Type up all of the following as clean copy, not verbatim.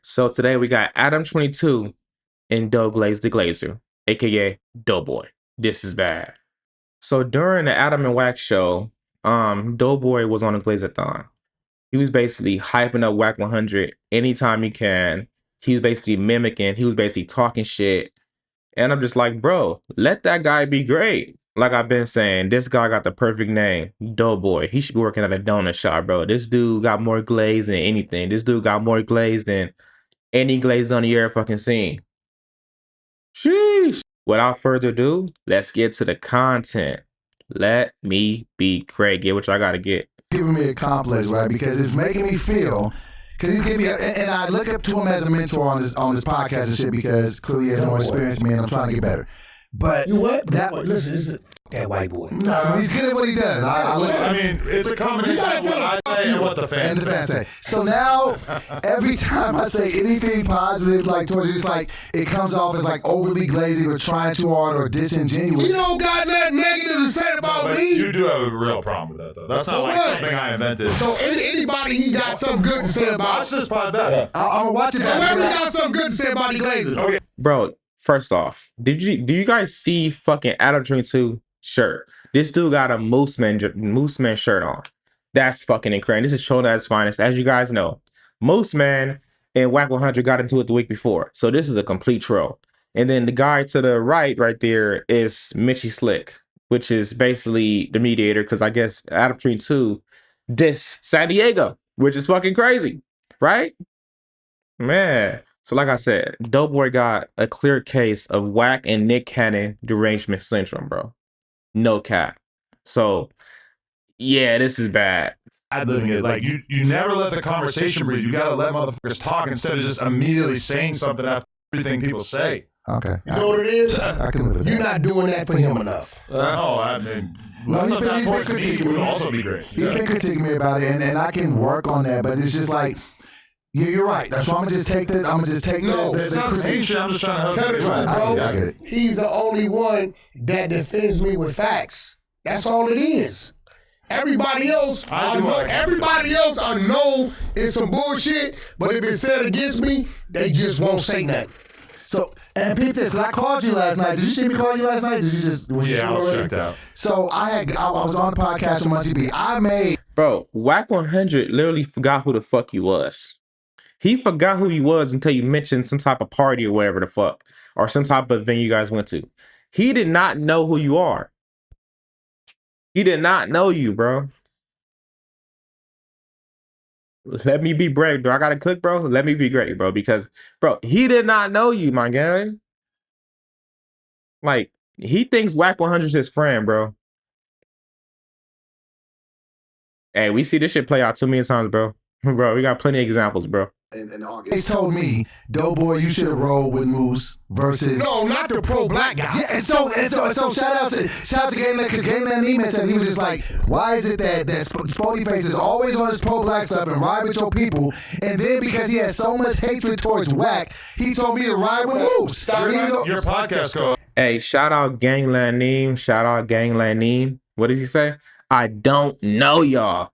So today we got Adam22 and Glaze the Glazer, aka Doughboy. This is bad. So during the Adam and Wack show, Doughboy was on a Glazathon. He was basically hyping up Wack100 anytime he can. He was basically mimicking, he was basically talking shit. And I'm just like, bro, let that guy be great. Like I've been saying, this guy got the perfect name, Doughboy. He should be working at a donut shop, bro. This dude got more glaze than anything. This dude got more glaze than any glaze on the air fucking scene. Sheesh. Without further ado, let's get to the content. Let me be great. Get what y'all gotta get. Giving me a complex, right? Because it's making me feel, because he's giving me, and I look up to him as a mentor on this podcast and shit, because clearly he has more experience than me, and I'm trying to get better. But you what? Listen, this is that white boy. No, he's good at what he does. I mean, it's a combination of what I say and what the fans say. So now, every time I say anything positive, like towards you, it's like it comes off as like overly glazing or trying too hard or disingenuous. You don't got nothing negative to say about me. You do have a real problem with that, though. That's not like something I invented. So anybody he got something good to say about. Watch this pod back. I'm watching that. Whoever got something good to say about the Glazers. Okay. Bro, first off, do you guys see fucking Adam22 shirt? This dude got a Mooseman shirt on. That's fucking incredible. This is Chona at its finest. As you guys know, Mooseman and Wack100 got into it the week before. So this is a complete troll. And then the guy to the right there is Mitchy Slick, which is basically the mediator, because I guess Adam22 diss San Diego, which is fucking crazy, right? Man. So like I said, Doughboy got a clear case of Wack and Nick Cannon derangement syndrome, bro. No cap. So, yeah, this is bad. Ad-libbing it. Like, you never let the conversation breathe. You gotta let motherfuckers talk instead of just immediately saying something after everything people say. Okay. You know what it is? I can live with that. You're not doing that for him enough. No, I mean, No, he's been critiquing would also be great. He's been critiquing me about it, and I can work on that, but it's just like, yeah, you're right. That's why I'm gonna just take the. I'm gonna just take no, the it's not critique. I'm just trying to help Tell the you. truth, bro. I get it. He's the only one that defends me with facts. That's all it is. Everybody else, I know it's some bullshit, but if it's said against me, they just won't say nothing. So, and peep this, 'cause I called you last night. Did you see me call you last night? Did you just? Yeah, I was checked out. So I was on the podcast with Munchie B. I made. Bro, Wack100 literally forgot who the fuck he was. He forgot who he was until you mentioned some type of party or whatever the fuck, or some type of event you guys went to. He did not know who you are. He did not know you, bro. Let me be brave. Do I gotta cook, bro? Let me be great, bro. Because, bro, he did not know you, my guy. Like, he thinks Wack100 is his friend, bro. Hey, we see this shit play out too many times, bro. Bro, we got plenty of examples, bro. In August. They told me, Doughboy, you should have rolled with Moose versus. No, not the pro-black guy. Yeah, and so shout out to Gangland, because Gangland Neiman said, he was just like, why is it that Sporty Face is always on his pro-black stuff and ride with your people, and then because he has so much hatred towards Wack, he told me to ride with Moose. Your podcast co. Hey, shout out Gangland Neem. Shout out Gangland Neem. What did he say? I don't know y'all.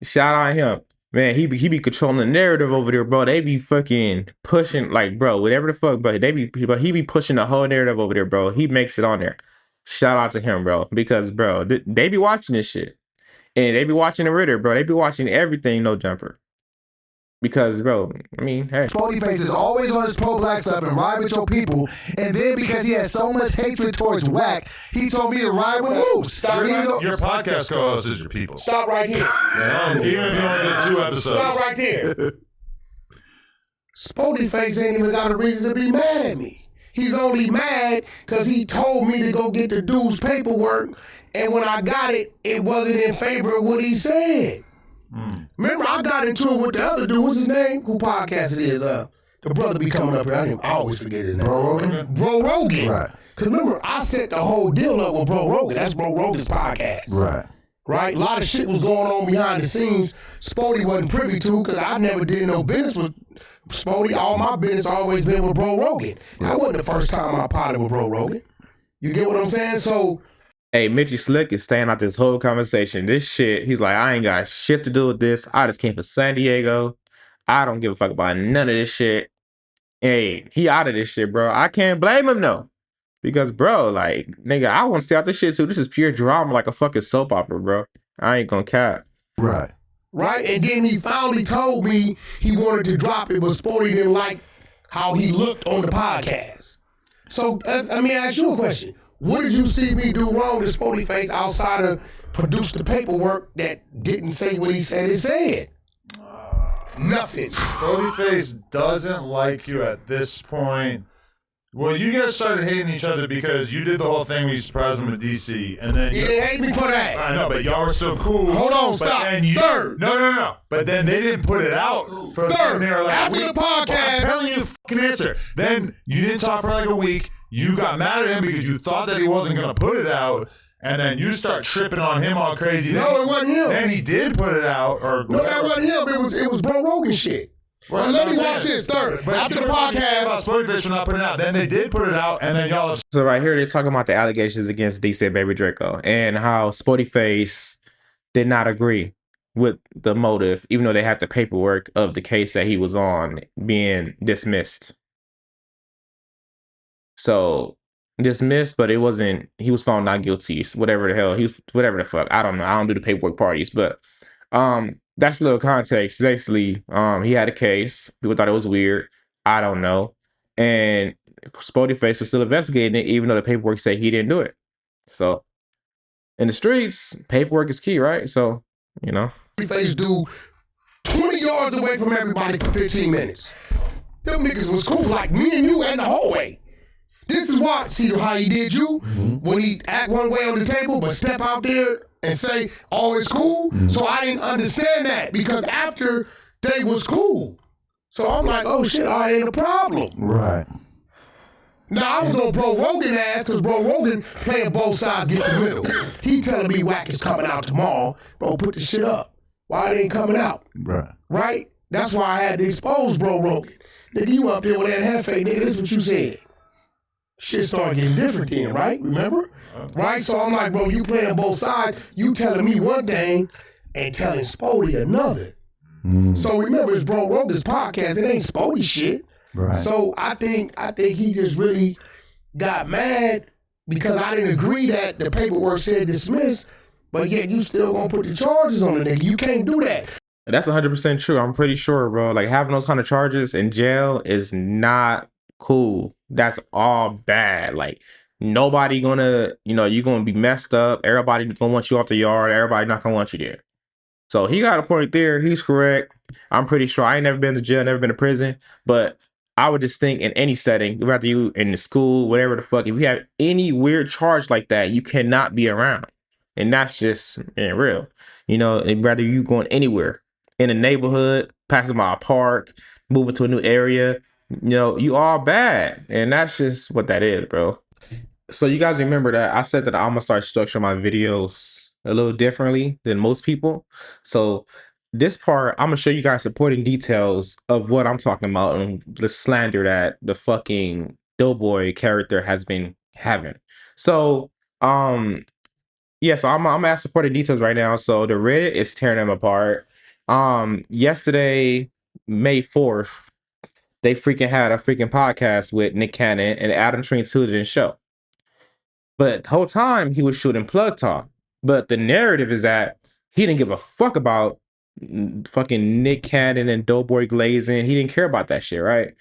Shout out him. Man, he be controlling the narrative over there, bro. They be fucking pushing, like, bro, whatever the fuck, bro. He be pushing the whole narrative over there, bro. He makes it on there. Shout out to him, bro, because, bro, they be watching this shit, and they be watching the Ritter, bro. They be watching everything, no jumper. Because, bro, I mean, hey. Sporty Face is always on his pro-black stuff and ride with your people, and then because he has so much hatred towards Wack, he told me to ride with Moose. Your podcast co-host is your people. Stop right here. Even if you only did 2 episodes. Stop right there. Sporty Face ain't even got a reason to be mad at me. He's only mad because he told me to go get the dude's paperwork, and when I got it, it wasn't in favor of what he said. Remember, I got into it with the other dude. What's his name? Who podcast it is? The brother be coming up here. I always forget his name. Bro Rogan? Bro Rogan. Right. Because remember, I set the whole deal up with Bro Rogan. That's Bro Rogan's podcast. Right. Right? A lot of shit was going on behind the scenes. Sporty wasn't privy to because I never did no business with Sporty. All my business always been with Bro Rogan. That wasn't the first time I potted with Bro Rogan. You get what I'm saying? So, Hey, Mitchy Slick is staying out this whole conversation. This shit, he's like, I ain't got shit to do with this. I just came from San Diego. I don't give a fuck about none of this shit. Hey, he out of this shit, bro. I can't blame him though. Because, bro, like, nigga, I want to stay out this shit too. This is pure drama, like a fucking soap opera, bro. I ain't gonna cap. Right. Right? And then he finally told me he wanted to drop it, but Sporty didn't like how he looked on the podcast. So, let me ask you a question. What did you see me do wrong to Sporty Face outside of produce the paperwork that didn't say what he said it said? Nothing. Sporty Face doesn't like you at this point. Well, you guys started hating each other because you did the whole thing where you surprised him with DC, and then He didn't hate me for that. I know, but y'all were still cool. Hold on, but stop. Then Third. No. But then they didn't put it out for Third. they were like, After the podcast. I'm telling you the fucking answer. Then you didn't talk for like a week. You got mad at him because you thought that he wasn't gonna put it out, and then you start tripping on him all crazy. No, it wasn't him. Then he did put it out, or No, that wasn't him. It was Bro Rogan shit. Well, let me watch this third. But After the about podcast. Sporty Face for not putting it out. Then they did put it out, and then y'all. So right here, they're talking about the allegations against DC and Baby Draco and how Sporty Face did not agree with the motive, even though they had the paperwork of the case that he was on being dismissed. So dismissed, but it wasn't. He was found not guilty. Whatever the hell, he was whatever the fuck. I don't know. I don't do the paperwork parties, but that's a little context. Basically, he had a case. People thought it was weird. I don't know. And Sporty Face was still investigating it, even though the paperwork said he didn't do it. So, in the streets, paperwork is key, right? So, you know. Sporty Face dude 20 yards away from everybody for 15 minutes. Them niggas was cool, like me and you in the hallway. This is why, see how he did you? When he act one way on the table, but step out there and say, oh, it's cool. So I didn't understand that because after they was cool. So I'm like, oh shit, all right, ain't a problem. Right. Now I was on Bro Rogan ass because Bro Rogan playing both sides, get the middle. He telling me Wack is coming out tomorrow. Bro, put the shit up. Why it ain't coming out? Right. Right? That's why I had to expose Bro Rogan. Nigga, you up there with that Hefe, nigga, this is what you said. Shit started getting different then, right? Remember? Right? So I'm like, bro, you playing both sides. You telling me one thing and telling Sporty another. So remember, it's Bro Rogan's podcast. It ain't Sporty shit. Right. So I think he just really got mad because I didn't agree that the paperwork said dismissed, but yet you still gonna put the charges on the nigga. You can't do that. That's 100% true. I'm pretty sure, bro. Like, having those kind of charges in jail is not cool. That's all bad. Like, nobody gonna, you're gonna be messed up. Everybody gonna want you off the yard. Everybody not gonna want you there. So he got a point there. He's correct. I'm pretty sure. I ain't never been to jail, never been to prison, but I would just think in any setting, whether you in the school, whatever the fuck, if you have any weird charge like that, you cannot be around. And that's just real. Whether you going anywhere in a neighborhood, passing by a park, moving to a new area, you all bad. And that's just what that is, bro. So you guys remember that I said that I'm gonna start structuring my videos a little differently than most people. So this part, I'm gonna show you guys supporting details of what I'm talking about and the slander that the fucking Doughboy character has been having. So yeah, so I'm gonna ask supporting details right now. So the Reddit is tearing them apart. Yesterday, May 4th, they freaking had a freaking podcast with Nick Cannon and Adam22 didn't show. But the whole time he was shooting plug talk. But the narrative is that he didn't give a fuck about fucking Nick Cannon and Doughboy Glazing. He didn't care about that shit, right?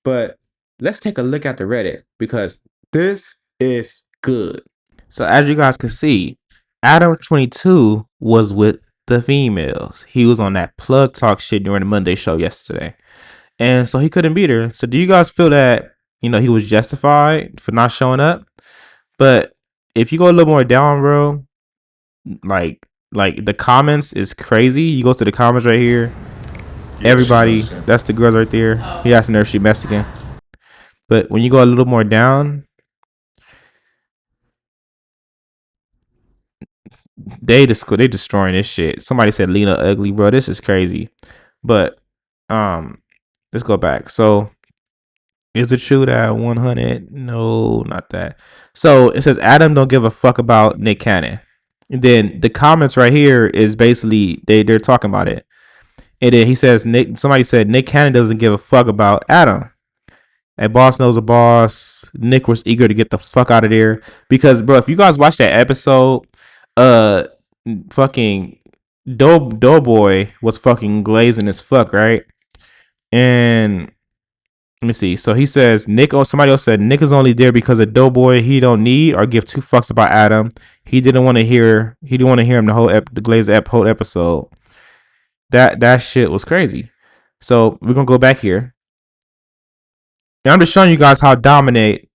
But let's take a look at the Reddit because this is good. So as you guys can see, Adam22 was with the females. He was on that plug talk shit during the Monday show yesterday. And so he couldn't beat her. So do you guys feel that, he was justified for not showing up? But if you go a little more down, bro, like the comments is crazy. You go to the comments right here. Everybody, that's the girls right there. He asking her if she Mexican. But when you go a little more down, they destroying this shit. Somebody said Lena ugly, bro. This is crazy. But let's go back. So is it true that 100? No, not that. So it says Adam don't give a fuck about Nick Cannon. And then the comments right here is basically they're talking about it. And then he says somebody said Nick Cannon doesn't give a fuck about Adam. A boss knows a boss. Nick was eager to get the fuck out of there because, bro, if you guys watch that episode, fucking Doughboy was fucking glazing as fuck, right? And let me see. So he says Nick, or somebody else said Nick is only there because of Doughboy. He don't need or give two fucks about Adam. He didn't want to hear. He didn't want to hear him the Glaze whole episode. That shit was crazy. So we're gonna go back here. And I'm just showing you guys how dominant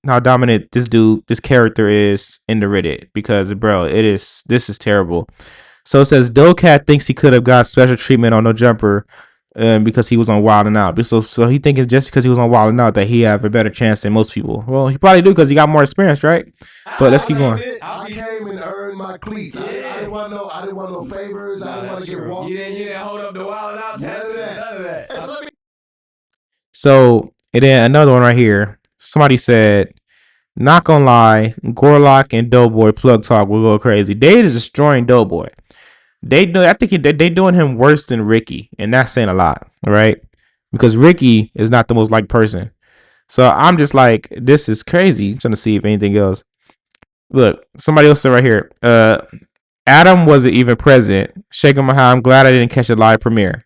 this character is in the Reddit because, bro, this is terrible. So it says Doughcat thinks he could have got special treatment on No Jumper because he was on Wild 'N Out. So he thinks just because he was on Wild 'N Out that he have a better chance than most people. Well, he probably do because he got more experience, right? But let's keep going. I came and earned my cleats. I didn't want no favors. I didn't want to get walked. You didn't hold up the Wild 'N Out test. None of that. So, and then another one right here. Somebody said, not gonna lie, Gorlock and Doughboy plug talk will go crazy. They is destroying Doughboy. I think they doing him worse than Ricky, and that's saying a lot, right? Because Ricky is not the most liked person. So I'm just like, this is crazy. I'm trying to see if anything else. Look, somebody else said right here. Adam wasn't even present. Shaking my head. I'm glad I didn't catch a live premiere.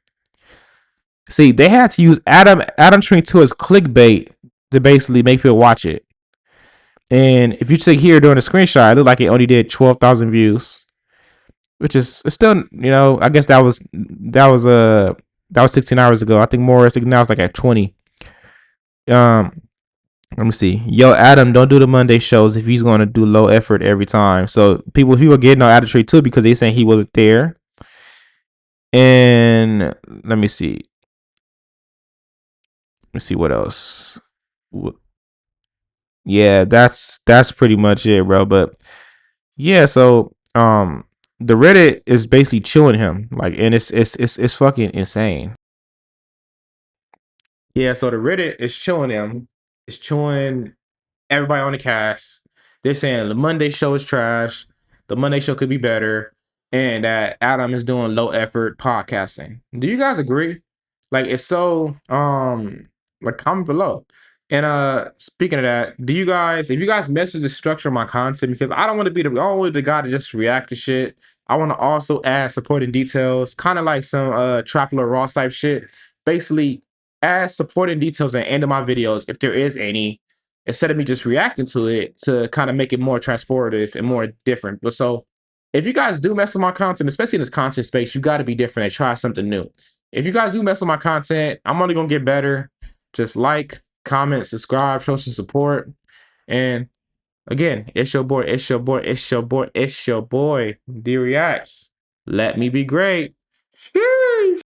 See, they had to use Adam22 as clickbait to basically make people watch it. And if you take here during the screenshot, it looked like it only did 12,000 views, which is still, I guess that was 16 hours ago. I think more now it's like at 20. Let me see. Yo, Adam, don't do the Monday shows if he's going to do low effort every time. So people getting on Adam22 because they saying he wasn't there. And let me see. Let's see what else. Yeah, that's pretty much it, bro. But yeah, so the Reddit is basically chewing him, like, and it's fucking insane. Yeah, so the Reddit is chewing him. It's chewing everybody on the cast. They're saying the Monday show is trash. The Monday show could be better, and that Adam is doing low effort podcasting. Do you guys agree? Like, if so, like, comment below. And speaking of that, if you guys mess with the structure of my content, because I don't want to be the guy to just react to shit. I want to also add supporting details, kind of like some Trapler Ross type shit. Basically, add supporting details at the end of my videos, if there is any, instead of me just reacting to it, to kind of make it more transformative and more different. But so, if you guys do mess with my content, especially in this content space, you got to be different and try something new. If you guys do mess with my content, I'm only gonna get better. Just like, comment, subscribe, show some support. And again, it's your boy, D Reacts. Let me be great. Sheesh.